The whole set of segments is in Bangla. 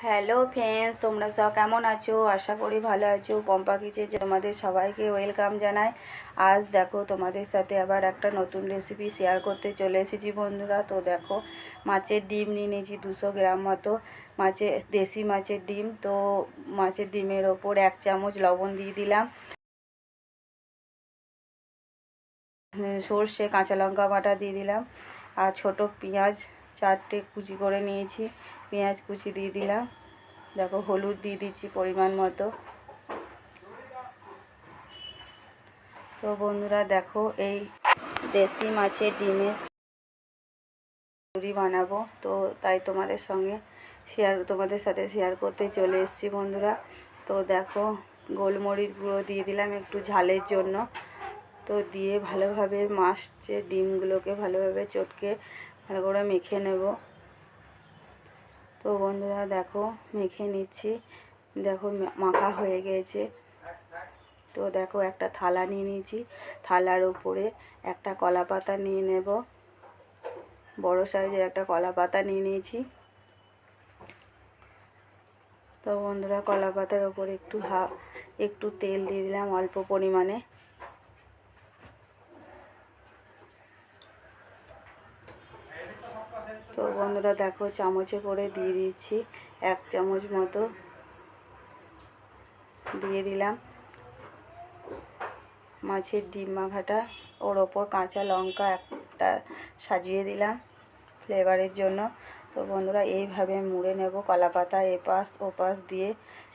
হ্যালো ফ্রেন্ডস, তোমরা সব কেমন আছো? আশা করি ভালো আছো। পম্পা কিচেনে তোমাদের সবাইকে ওয়েলকাম জানাই। আজ দেখো তোমাদের সাথে আবার একটা নতুন রেসিপি শেয়ার করতে চলে এসেছি বন্ধুরা। তো দেখো, মাছের ডিম নিয়ে নিয়েছি 200 গ্রাম মতো, দেশি মাছের ডিম। তো মাছের ডিমের ওপর 1 চামচ লবণ দিয়ে দিলাম, সর্ষে কাঁচা লঙ্কা বাটা দিয়ে দিলাম, আর ছোট পেঁয়াজ 4টে কুচি করে নিয়েছি, পেঁয়াজ কুচি দিয়ে দিলাম। দেখো, হলুদ দিয়ে দিচ্ছি পরিমাণ মতো। তো বন্ধুরা দেখো, এই দেশি মাছের ডিমের তন্দুরি বানাবো, তো তাই তোমাদের সাথে শেয়ার করতে চলে এসেছি বন্ধুরা। তো দেখো, গোলমরিচ গুঁড়ো দিয়ে দিলাম একটু ঝালের জন্য। তো দিয়ে ভালোভাবে মাছের ডিমগুলোকে ভালোভাবে চটকে ভালো করে মেখে নেব। তো বন্ধুরা দেখো, মেখে নিচ্ছি। দেখো মাখা হয়ে গেছে। তো দেখো, একটা থালা নিয়ে নিয়েছি, থালার উপরে একটা কলা পাতা নিয়ে নেব, বড় সাইজের একটা কলা পাতা নিয়ে নিয়েছি। তো বন্ধুরা, কলা পাতার ওপরে একটু তেল দিয়ে দিলাম অল্প পরিমাণে। তো বন্ধুরা দেখো, চামচে করে দিয়ে দিচ্ছি, 1 চামচ মতো দিয়ে দিলাম মাছের ডিম মাখাটা। ওর ওপর কাঁচা লঙ্কা একটা সাজিয়ে দিলাম ফ্লেভারের জন্য। তো বন্ধুরা, এইভাবে মুড়ে নেব, কলা পাতা এপাশ ওপাশ দিয়ে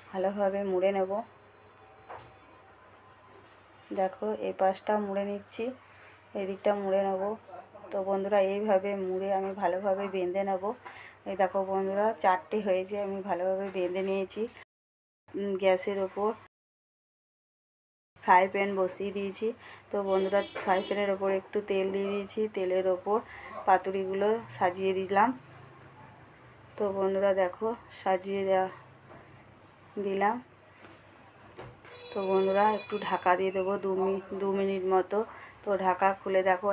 ভালোভাবে মুড়ে নেব। দেখো, এই পাশটা মুড়ে নিচ্ছি, এদিকটা মুড়ে নেব। তো বন্ধুরা, এইভাবে মুড়ে আমি ভালোভাবে বেঁধে নেব। এই দেখো বন্ধুরা, 4টে হয়েছে, আমি ভালোভাবে বেঁধে নিয়েছি। গ্যাসের ওপর ফ্রাই প্যান বসিয়ে দিয়েছি। তো বন্ধুরা, ফ্রাই প্যানের ওপর একটু তেল দিয়ে দিয়েছি, তেলের ওপর পাতুরিগুলো সাজিয়ে দিলাম। তো বন্ধুরা দেখো, সাজিয়ে দিলাম। তো বন্ধুরা, একটু ঢাকা দিয়ে দেবো 2 মিনিট মতো। তো ঢাকা খুলে দেখো,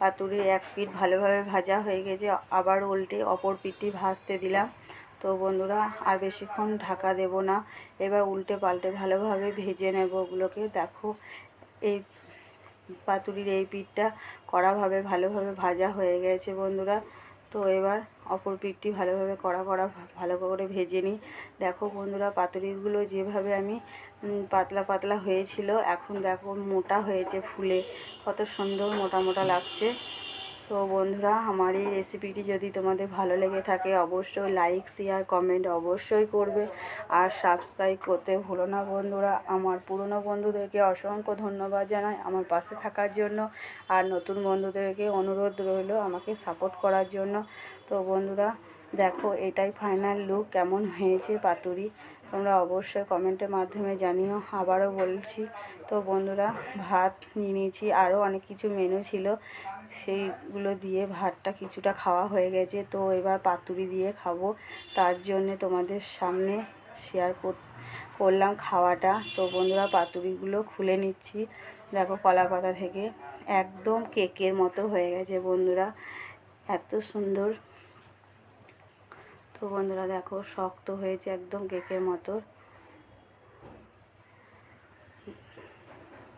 পাতুরির এক পিঠ ভালোভাবে ভাজা হয়ে গেছে, আবার উল্টে অপর পিঠটি ভাজতে দিলাম। তো বন্ধুরা, আর বেশিক্ষণ ঢাকা দেব না, এবার উল্টে পাল্টে ভালোভাবে ভেজে নেব ওগুলোকে। দেখো, এই পাতুরির এই পিঠটা কড়াভাবে ভালোভাবে ভাজা হয়ে গেছে বন্ধুরা। তো এবার অপর পিঠটি ভালোভাবে ভালো করে ভেজে নিই। দেখো বন্ধুরা, পাতুরিগুলো যেভাবে আমি পাতলা পাতলা হয়েছিল, এখন দেখো মোটা হয়েছে, ফুলে কত সুন্দর মোটা মোটা লাগছে। তো বন্ধুরা, আমার এই রেসিপিটি যদি তোমাদের ভালো লেগে থাকে, অবশ্যই লাইক শেয়ার কমেন্ট অবশ্যই করবে, আর সাবস্ক্রাইব করতে ভুলো না বন্ধুরা। আমার পুরনো বন্ধুদেরকে অসংখ্য ধন্যবাদ জানাই আমার পাশে থাকার জন্য, আর নতুন বন্ধুদেরকে অনুরোধ রইল আমাকে সাপোর্ট করার জন্য। তো বন্ধুরা দেখো, এটাই ফাইনাল লুক, কেমন হয়েছে পাতুরি তোমরা অবশ্যই কমেন্টের মাধ্যমে জানিও। আবারও বলছি, তো বন্ধুরা, ভাত নিয়ে নিয়েছি, আরও অনেক কিছু মেনু ছিল, সেইগুলো দিয়ে ভাতটা কিছুটা খাওয়া হয়ে গেছে। তো এবার পাতুরি দিয়ে খাবো, তার জন্যে তোমাদের সামনে শেয়ার করলাম খাওয়াটা। তো বন্ধুরা, পাতুরিগুলো খুলে নিচ্ছি। দেখো, কলা পাতা থেকে একদম কেকের মতো হয়ে গেছে বন্ধুরা, এত সুন্দর। তো বন্ধুরা দেখো, শক্ত হয়েছে একদম কেকের মতো।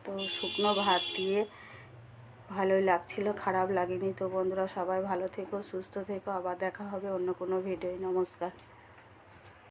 তো শুকনো ভাত দিয়ে ভালোই লাগছিল, খারাপ লাগেনি। তো বন্ধুরা, সবাই ভালো থেকো, সুস্থ থেকো, আবার দেখা হবে অন্য কোনো ভিডিওয়। নমস্কার।